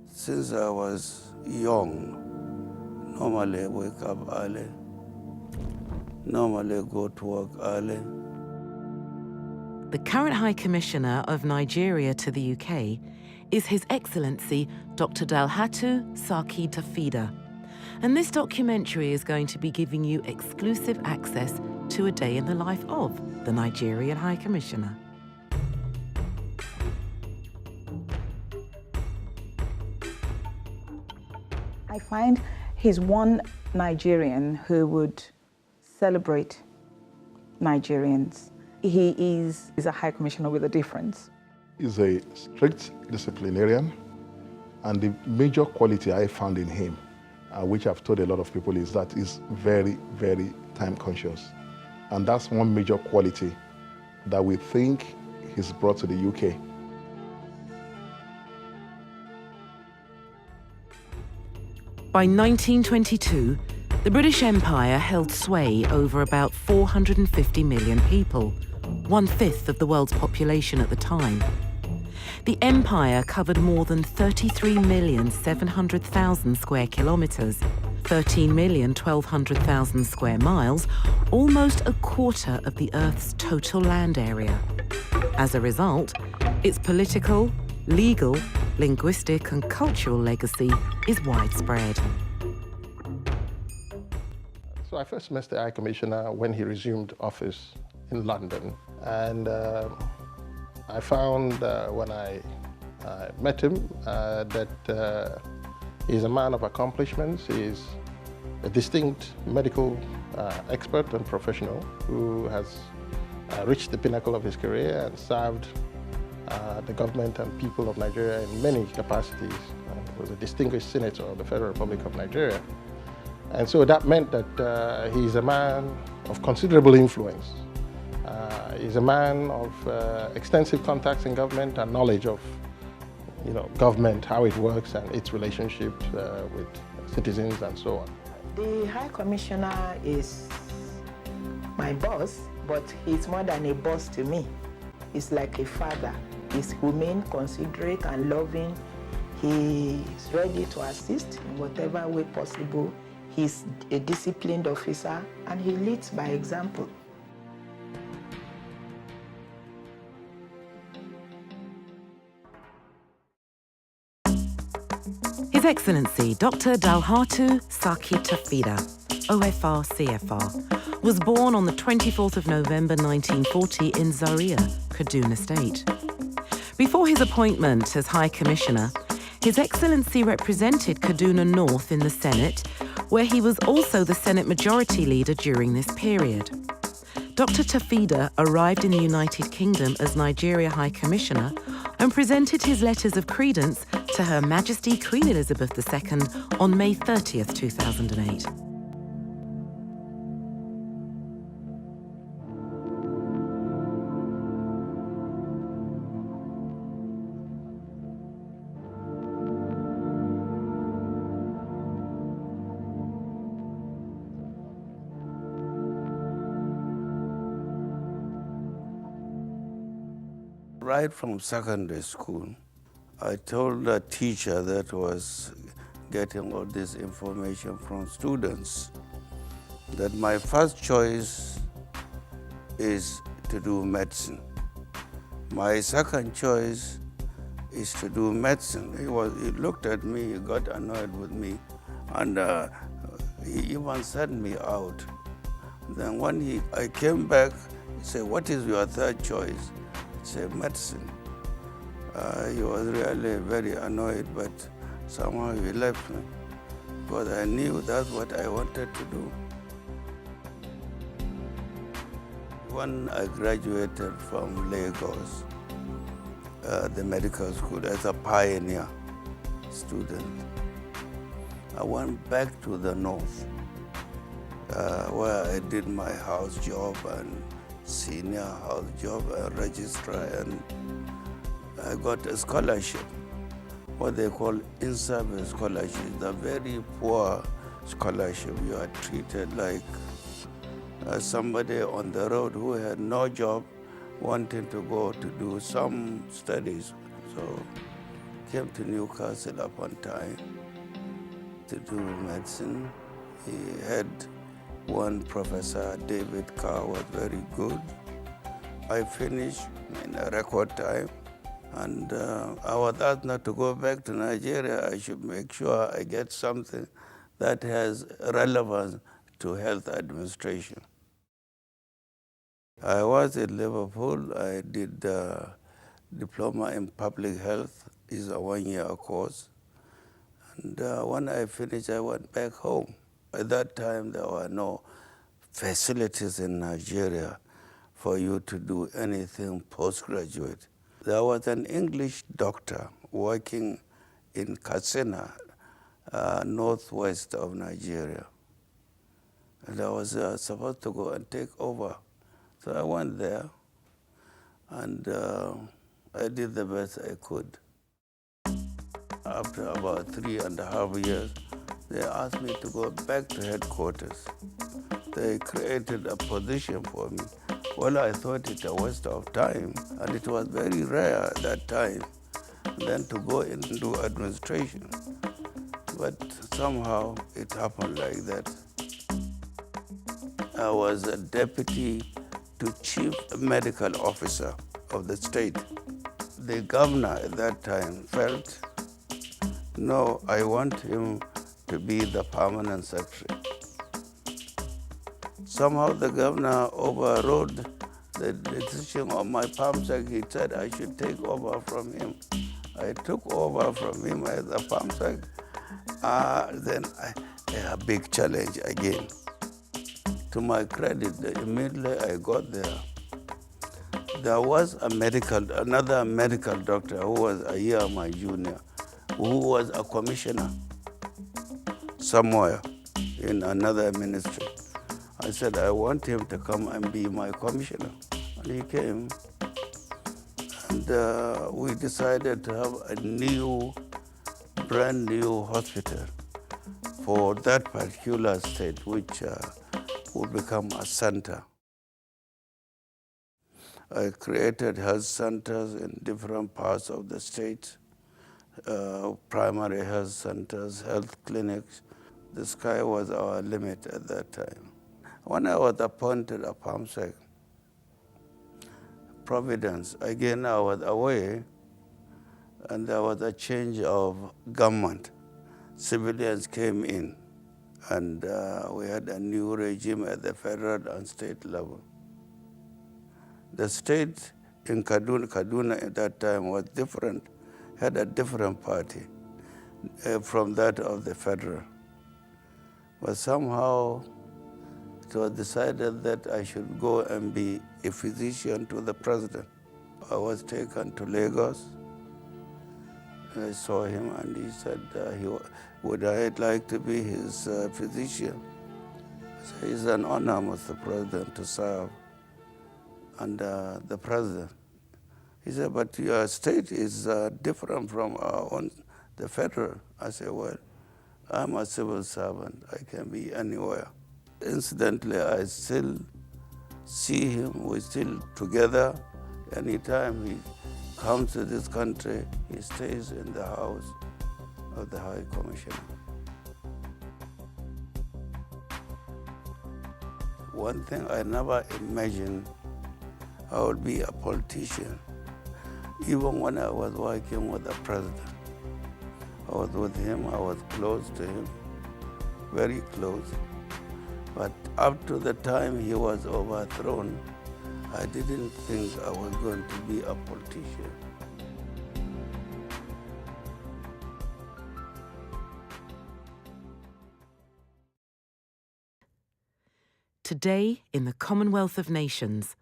Since I was young, normally I wake up early, normally go to work early. The current High Commissioner of Nigeria to the UK is His Excellency Dr. Dalhatu Sarki Tafida. And this documentary is going to be giving you exclusive access to a day in the life of the Nigerian High Commissioner. I find he's one Nigerian who would celebrate Nigerians. He is a High Commissioner with a difference. He's a strict disciplinarian, and the major quality I found in him, which I've told a lot of people, is that he's very, very time conscious. And that's one major quality that we think he's brought to the UK. By 1922, the British Empire held sway over about 450 million people, 1/5 of the world's population at the time. The empire covered more than 33,700,000 square kilometres, 13,120,000 square miles, almost a quarter of the Earth's total land area. As a result, its political, legal, linguistic and cultural legacy is widespread. So I first met the High Commissioner when he resumed office in London. And I found when I met him that he's a man of accomplishments. He's a distinct medical expert and professional who has reached the pinnacle of his career and served the government and people of Nigeria in many capacities. He was a distinguished senator of the Federal Republic of Nigeria. And so that meant that he's a man of considerable influence. He's a man of extensive contacts in government and knowledge of government, how it works and its relationship with citizens and so on. The High Commissioner is my boss, but he's more than a boss to me. He's like a father. He's humane, considerate and loving. He's ready to assist in whatever way possible. He's a disciplined officer and he leads by example. His Excellency Dr. Dalhatu Sarki Tafida, OFR CFR, was born on the 24th of November 1940 in Zaria, Kaduna State. Before his appointment as High Commissioner, His Excellency represented Kaduna North in the Senate, where he was also the Senate Majority Leader during this period. Dr. Tafida arrived in the United Kingdom as Nigeria High Commissioner and presented his letters of credence to Her Majesty Queen Elizabeth II on May 30th, 2008. Right from secondary school, I told a teacher that was getting all this information from students that my first choice is to do medicine. My second choice is to do medicine. He looked at me, he got annoyed with me, and he even sent me out. Then when I came back, he said, "What is your third choice?" I said, "Medicine." He was really very annoyed, but somehow he left me because I knew that's what I wanted to do. When I graduated from Lagos, the medical school, as a pioneer student, I went back to the north, where I did my house job and senior house job and registrar, and I got a scholarship, what they call in-service scholarship, the very poor scholarship. You are treated like somebody on the road who had no job, wanting to go to do some studies. So came to Newcastle upon time to do medicine. He had one professor, David Carr, was very good. I finished in a record time, and I was asked not to go back to Nigeria. I should make sure I get something that has relevance to health administration. I was in Liverpool. I did diploma in public health. It's a one-year course. And when I finished, I went back home. At that time, there were no facilities in Nigeria for you to do anything postgraduate. There was an English doctor working in Katsina, northwest of Nigeria. And I was supposed to go and take over. So I went there, and I did the best I could. After about 3.5 years, they asked me to go back to headquarters. They created a position for me. Well, I thought it a waste of time, and it was very rare at that time, then to go in and do administration. But somehow it happened like that. I was a deputy to chief medical officer of the state. The governor at that time felt, no, I want him to be the permanent secretary. Somehow the governor overrode the decision of my PAMSEC. He said I should take over from him. I took over from him as a PAMSEC. Then a big challenge again. To my credit, immediately I got there was another medical doctor who was a year my junior, who was a commissioner somewhere in another ministry. I said, I want him to come and be my commissioner. And he came, and we decided to have a brand new hospital for that particular state, which would become a center. I created health centers in different parts of the state, primary health centers, health clinics. The sky was our limit at that time. When I was appointed a PAMSEC, Providence, again I was away, and there was a change of government. Civilians came in, and we had a new regime at the federal and state level. The state in Kaduna at that time was different, had a different party from that of the federal. But somehow it was decided that I should go and be a physician to the president. I was taken to Lagos. I saw him, and he said, would I like to be his physician? I said, it's an honor, Mr. President, to serve under the president. He said, but your state is different from our own, the federal. I said, well, I'm a civil servant. I can be anywhere. Incidentally, I still see him. We're still together. Anytime he comes to this country, he stays in the house of the High Commissioner. One thing I never imagined, I would be a politician. Even when I was working with the president, I was with him, I was close to him, very close. But up to the time he was overthrown, I didn't think I was going to be a politician. Today, in the Commonwealth of Nations,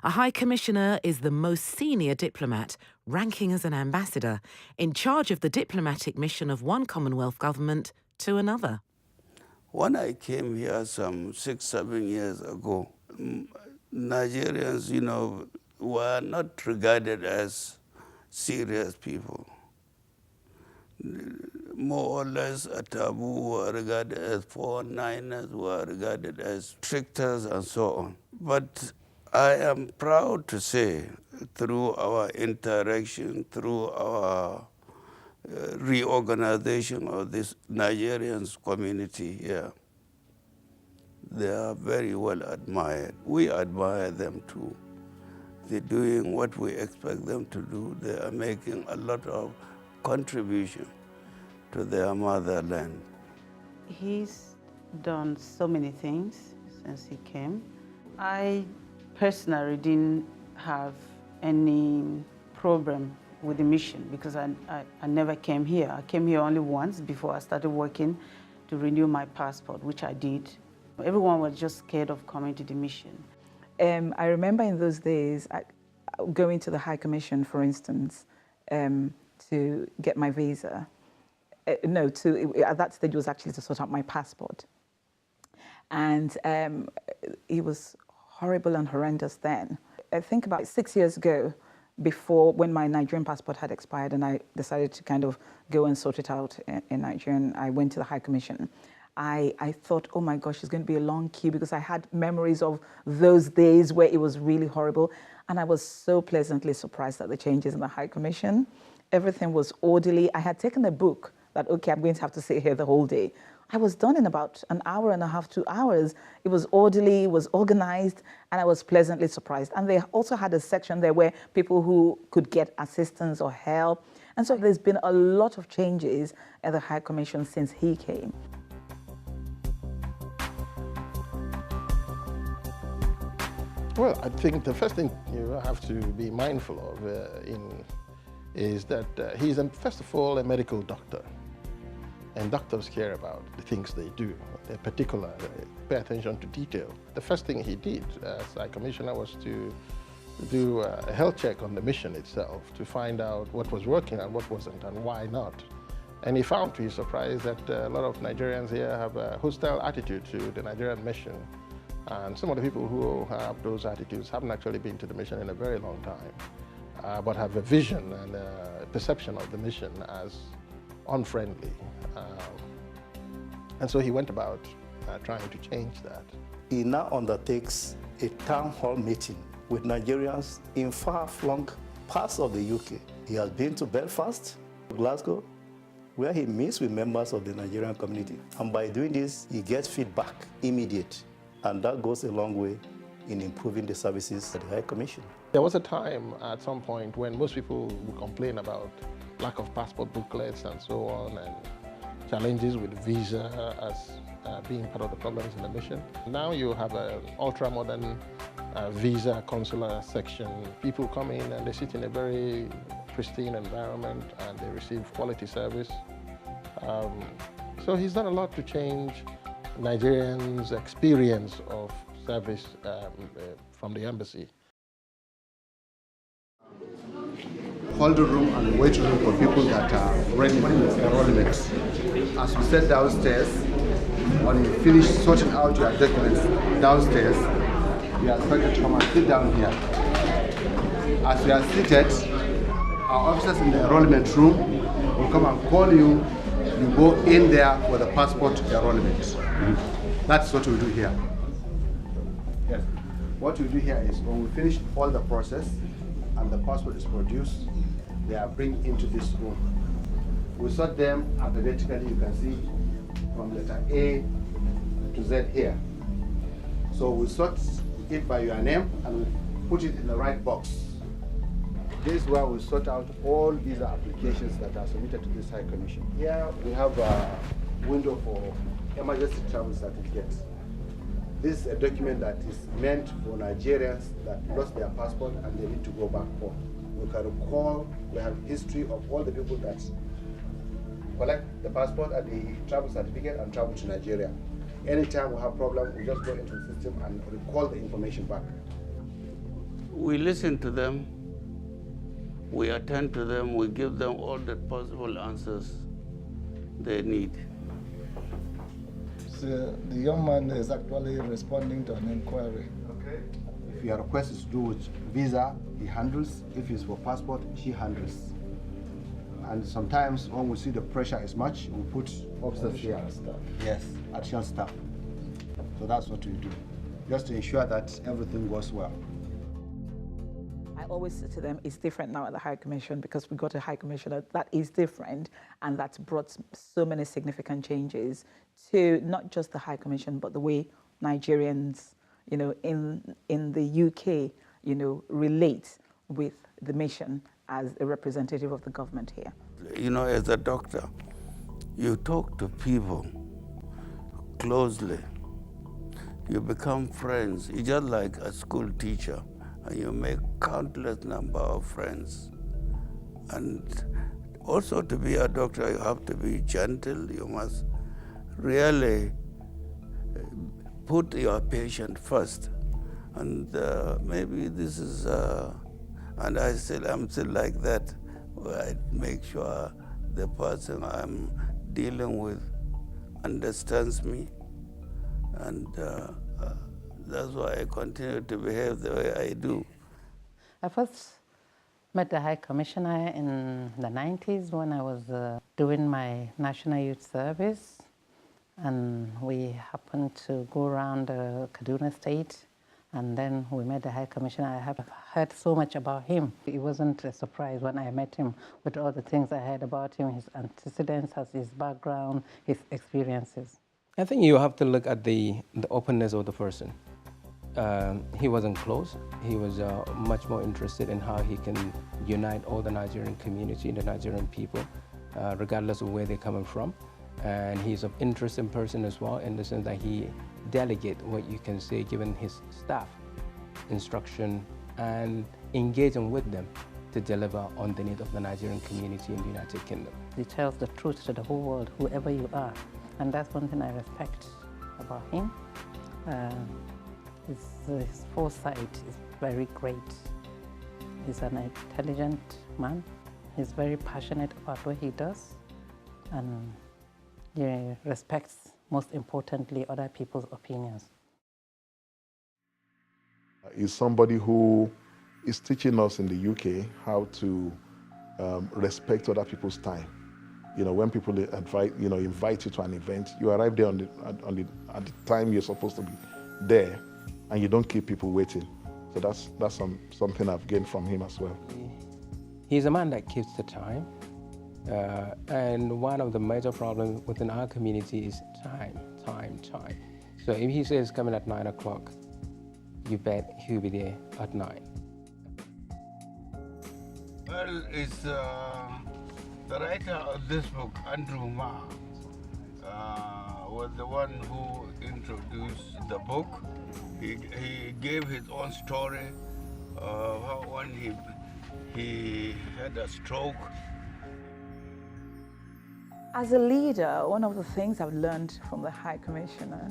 a High Commissioner is the most senior diplomat, ranking as an ambassador, in charge of the diplomatic mission of one Commonwealth government to another. When I came here some 6-7 years ago, Nigerians, were not regarded as serious people. more or less a taboo, were regarded as 419ers, were regarded as tricksters, and so on. But I am proud to say, through our interaction, through our reorganization of this Nigerian community here, they are very well admired. We admire them too. They're doing what we expect them to do. They are making a lot of contribution to their motherland. He's done so many things since he came. I personally didn't have any problem with the mission because I never came here. I came here only once before I started working to renew my passport, which I did. Everyone was just scared of coming to the mission. I remember in those days going to the High Commission, for instance, to get my visa. At that stage it was actually to sort out my passport. And it was horrible and horrendous then. I think about 6 years ago, before when my Nigerian passport had expired and I decided to kind of go and sort it out in Nigeria, and I went to the High Commission. I thought, oh my gosh, it's going to be a long queue because I had memories of those days where it was really horrible. And I was so pleasantly surprised at the changes in the High Commission. Everything was orderly. I had taken a book that, okay, I'm going to have to sit here the whole day. I was done in about an hour and a half, 2 hours. It was orderly, it was organized, and I was pleasantly surprised. And they also had a section there where people who could get assistance or help. And so there's been a lot of changes at the High Commission since he came. Well, I think the first thing you have to be mindful of is that he's, first of all, a medical doctor. And doctors care about the things they do. In particular, pay attention to detail. The first thing he did as High Commissioner was to do a health check on the mission itself to find out what was working and what wasn't and why not. And he found, to his surprise, that a lot of Nigerians here have a hostile attitude to the Nigerian mission. And some of the people who have those attitudes haven't actually been to the mission in a very long time, but have a vision and a perception of the mission as unfriendly. And so he went about trying to change that. He now undertakes a town hall meeting with Nigerians in far-flung parts of the UK. He has been to Belfast, Glasgow, where he meets with members of the Nigerian community. And by doing this, he gets feedback immediate. And that goes a long way in improving the services at the High Commission. There was a time at some point when most people would complain about lack of passport booklets and so on, and challenges with visa as being part of the problems in the mission. Now you have an ultra-modern visa consular section. People come in and they sit in a very pristine environment and they receive quality service. So he's done a lot to change Nigerians' experience of service from the embassy. Hold the room and a waiting room for people that are ready for enrollment. As you sit downstairs, when you finish sorting out your documents downstairs, you are expected to come and sit down here. As you are seated, our officers in the enrollment room will come and call you. You go in there for the passport enrollment. That's what we do here. Yes. What we do here is when we finish all the process and the passport is produced, they are bring into this room. We sort them alphabetically, you can see, from letter A to Z here. So we sort it by your name and we put it in the right box. This is where we sort out all visa applications that are submitted to this High Commission. Here we have a window for emergency travel certificates. This is a document that is meant for Nigerians that lost their passport and they need to go back home. We can recall, we have history of all the people that collect the passport and the travel certificate and travel to Nigeria. Anytime we have problem, we just go into the system and recall the information back. We listen to them, we attend to them, we give them all the possible answers they need. So the young man is actually responding to an inquiry. Okay. If your request is to do with visa, he handles. If it's for passport, she handles. And sometimes when we see the pressure is much, we put officers here. Yes, additional staff. So that's what we do, just to ensure that everything goes well. I always say to them, it's different now at the High Commission because we got a High Commissioner that is different, and that's brought so many significant changes to not just the High Commission, but the way Nigerians, in the UK, relate with the mission as a representative of the government here. As a doctor, you talk to people closely. You become friends. You're just like a school teacher, and you make countless number of friends. And also to be a doctor, you have to be gentle. You must really put your patient first. And maybe this is, and I'm still like that, where I make sure the person I'm dealing with understands me. And that's why I continue to behave the way I do. I first met the High Commissioner in the 90s when I was doing my National Youth Service. And we happened to go around Kaduna State, and then we met the High Commissioner. I have heard so much about him. It wasn't a surprise when I met him with all the things I heard about him, his antecedents, his background, his experiences. I think you have to look at the openness of the person. He wasn't close. He was much more interested in how he can unite all the Nigerian community, the Nigerian people, regardless of where they're coming from. And he's an interesting person as well, in the sense that he delegates what you can say, given his staff instruction and engaging with them to deliver on the need of the Nigerian community in the United Kingdom. He tells the truth to the whole world, whoever you are. And that's one thing I respect about him. His foresight is very great. He's an intelligent man. He's very passionate about what he does. And he respects, most importantly, other people's opinions. He's somebody who is teaching us in the UK how to respect other people's time. When people invite you to an event, you arrive there at the time you're supposed to be there, and you don't keep people waiting. So that's something I've gained from him as well. He's a man that keeps the time. And one of the major problems within our community is time. So if he says coming at 9 o'clock, you bet he'll be there at 9. Well, it's the writer of this book, Andrew Ma, was the one who introduced the book. He gave his own story of how when he had a stroke. As a leader, one of the things I've learned from the High Commissioner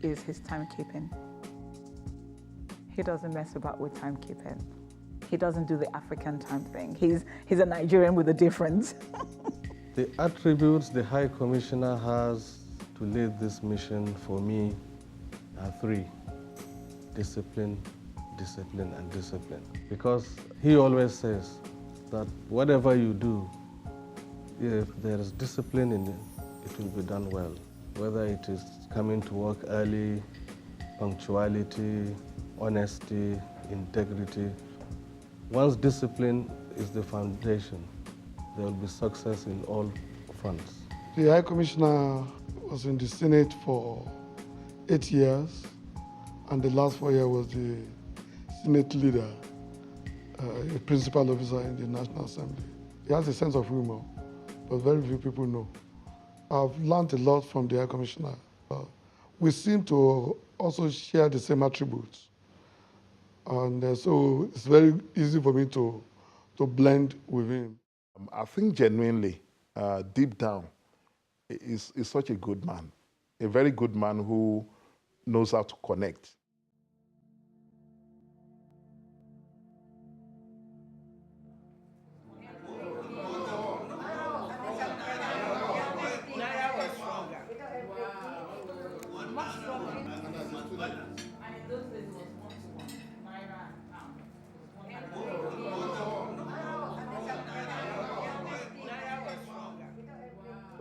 is his timekeeping. He doesn't mess about with timekeeping. He doesn't do the African time thing. He's a Nigerian with a difference. The attributes the High Commissioner has to lead this mission for me are 3: discipline, discipline, and discipline. Because he always says that whatever you do, if there is discipline in it, it will be done well. Whether it is coming to work early, punctuality, honesty, integrity. Once discipline is the foundation, there will be success in all fronts. The High Commissioner was in the Senate for 8 years, and the last 4 years was the Senate leader, a principal officer in the National Assembly. He has a sense of humor, but very few people know. I've learned a lot from the High Commissioner. We seem to also share the same attributes. And so it's very easy for me to blend with him. I think genuinely, deep down, is such a good man. A very good man who knows how to connect.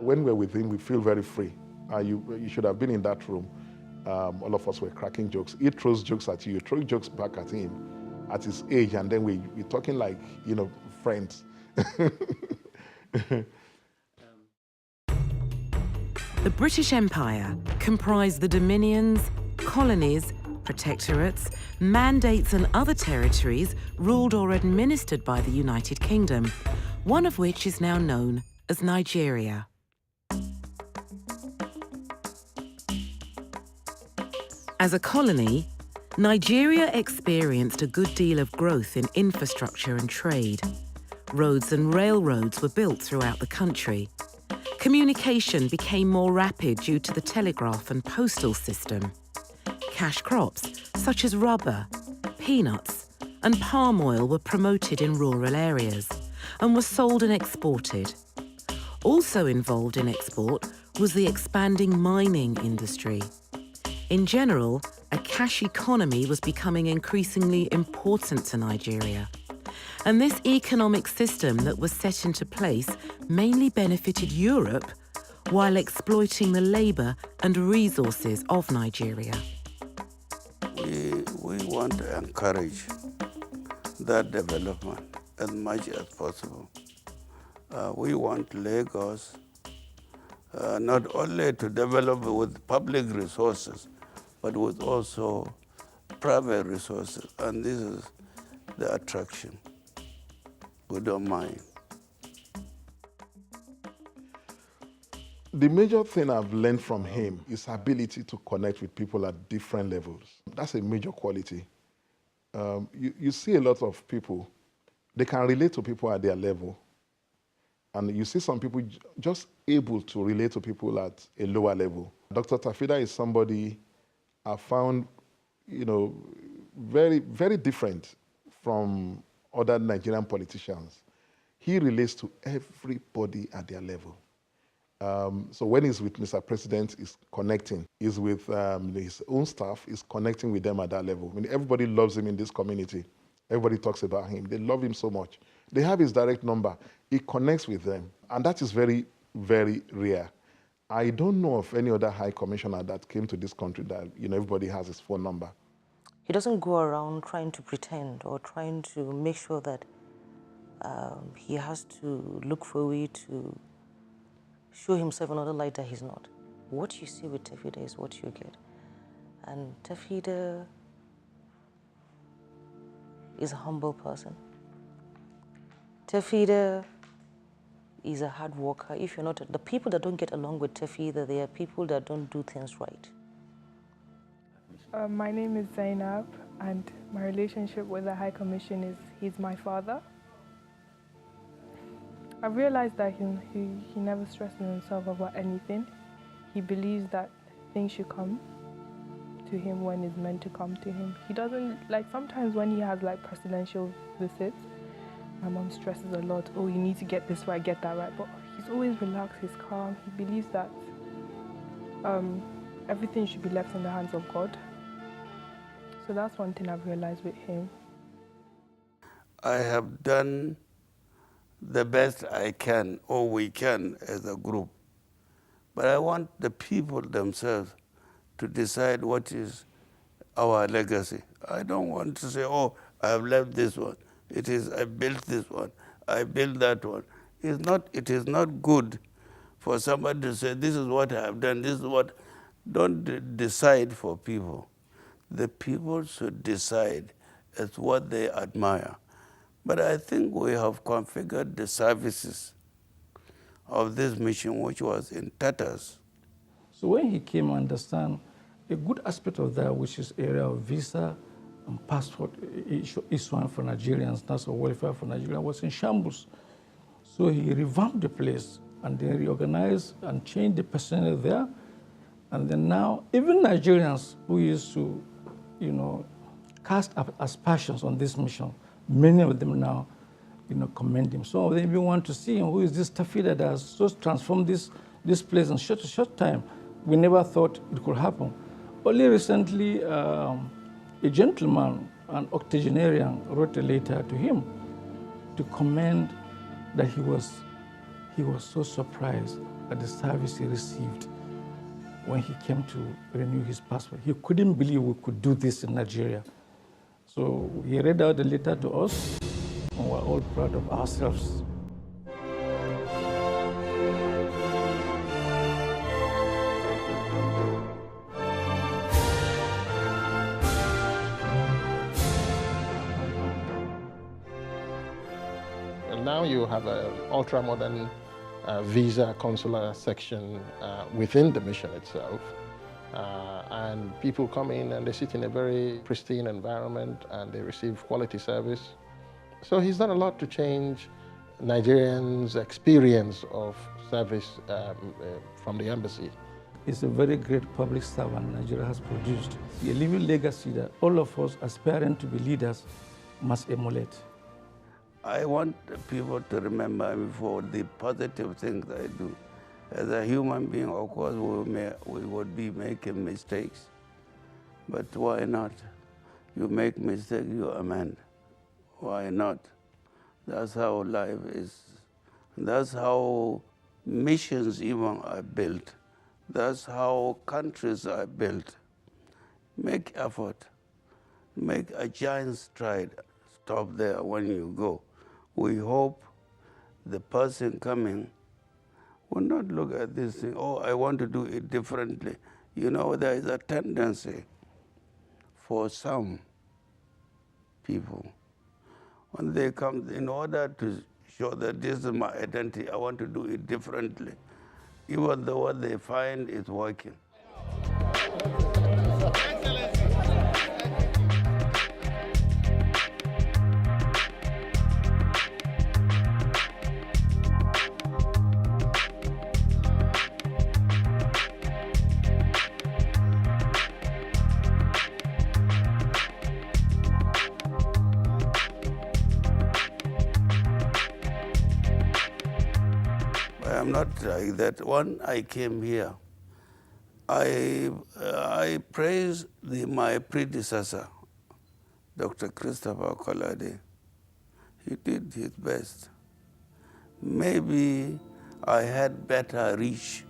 when we're with him, we feel very free. You should have been in that room. All of us were cracking jokes. He throws jokes at you, you throw jokes back at him at his age, and then we're talking like, friends. The British Empire comprised the dominions, colonies, protectorates, mandates and other territories ruled or administered by the United Kingdom, one of which is now known as Nigeria. As a colony, Nigeria experienced a good deal of growth in infrastructure and trade. Roads and railroads were built throughout the country. Communication became more rapid due to the telegraph and postal system. Cash crops, such as rubber, peanuts, and palm oil were promoted in rural areas and were sold and exported. Also involved in export was the expanding mining industry. In general, a cash economy was becoming increasingly important to Nigeria. And this economic system that was set into place mainly benefited Europe while exploiting the labour and resources of Nigeria. We want to encourage that development as much as possible. We want Lagos not only to develop with public resources, but with also private resources. And this is the attraction. We don't mind. The major thing I've learned from him is ability to connect with people at different levels. That's a major quality. You see a lot of people, they can relate to people at their level. And you see some people just able to relate to people at a lower level. Dr. Tafida is somebody I found, very, very different from other Nigerian politicians. He relates to everybody at their level. So when he's with Mr. President, he's connecting. He's with his own staff, he's connecting with them at that level. I mean, everybody loves him in this community. Everybody talks about him. They love him so much. They have his direct number. He connects with them. And that is very, very rare. I don't know of any other high commissioner that came to this country that, everybody has his phone number. He doesn't go around trying to pretend or trying to make sure that he has to look for a way to show himself another light that he's not. What you see with Tafida is what you get. And Tafida is a humble person. Tafida is a hard worker. If you're not, the people that don't get along with Tafida, they are people that don't do things right. My name is Zainab, and my relationship with the High Commission is he's my father. I've realized that he never stresses himself about anything. He believes that things should come to him when it's meant to come to him. He doesn't, sometimes when he has presidential visits, my mom stresses a lot. Oh, you need to get this right, get that right. But he's always relaxed, he's calm. He believes that everything should be left in the hands of God. So that's one thing I've realized with him. I have done the best I can, or we can, as a group. But I want the people themselves to decide what is our legacy. I don't want to say, oh, I have left this one. It is, I built this one. I built that one. It is not good for somebody to say, this is what I have done, this is what. Don't decide for people. The people should decide as what they admire. But I think we have configured the services of this mission, which was in tatters. So when he came, I understand a good aspect of that, which is area of visa and passport issuance for Nigerians, national welfare for Nigerians, was in shambles. So he revamped the place and then reorganized and changed the personnel there. And then now, even Nigerians who used to, cast aspersions on this mission, many of them now, commend him. Some of them even want to see him. Who is this Tafida that has just transformed this place in such a short time? We never thought it could happen. Only recently, a gentleman, an octogenarian, wrote a letter to him to commend that he was so surprised at the service he received when he came to renew his passport. He couldn't believe we could do this in Nigeria. So he read out the letter to us, and we're all proud of ourselves. And now you have an ultra-modern visa consular section within the mission itself. And people come in and they sit in a very pristine environment and they receive quality service. So he's done a lot to change Nigerians' experience of service from the embassy. It's a very great public servant Nigeria has produced. A living legacy that all of us aspiring to be leaders must emulate. I want people to remember me for the positive things I do. As a human being, of course, we would be making mistakes. But why not? You make mistakes, you amend. Why not? That's how life is. That's how missions even are built. That's how countries are built. Make effort. Make a giant stride. Stop there when you go. We hope the person coming will not look at this thing, oh, I want to do it differently. You know, there is a tendency for some people, when they come, in order to show that this is my identity, I want to do it differently, even though what they find is working. I'm not like that. When I came here, I praised my predecessor, Dr. Christopher Kolade. He did his best. Maybe I had better reach,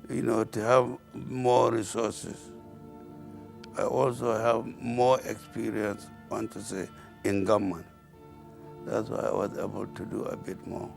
to have more resources. I also have more experience, in government. That's why I was able to do a bit more.